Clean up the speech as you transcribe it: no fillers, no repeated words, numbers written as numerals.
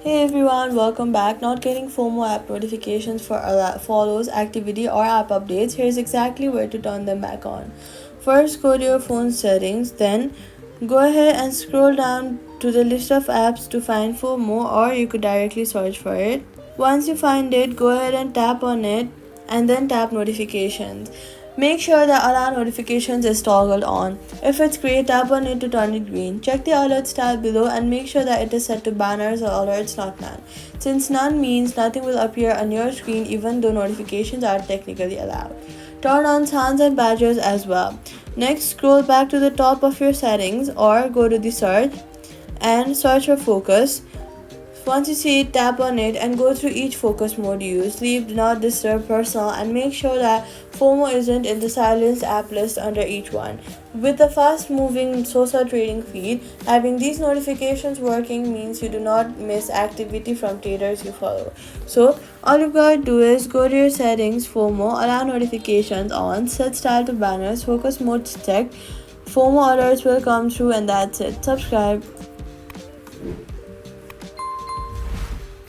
Hey everyone, welcome back. Not getting Fomo app notifications for follows, activity, or app updates? Here's exactly where to turn them back on. First, go to your phone settings, then go ahead and scroll down to the list of apps to find Fomo, or you could directly search for it. Once you find it, go ahead and tap on it and then tap notifications. Make sure the allow notifications is toggled on. If it's gray, tap on it to turn it green. Check the alerts tab below and make sure that it is set to banners or alerts, not none. Since none means nothing will appear on your screen even though notifications are technically allowed. Turn on sounds and badges as well. Next, scroll back to the top of your settings or go to the search and search for focus. Once you see it, tap on it and go through each focus mode you use. Leave do not disturb personal and make sure that FOMO isn't in the silenced app list under each one. With the fast moving social trading feed, having these notifications working means you do not miss activity from traders you follow. So all you gotta do is go to your settings, FOMO, allow notifications on, set style to banners, focus mode checked, FOMO alerts will come through, and that's it. Subscribe.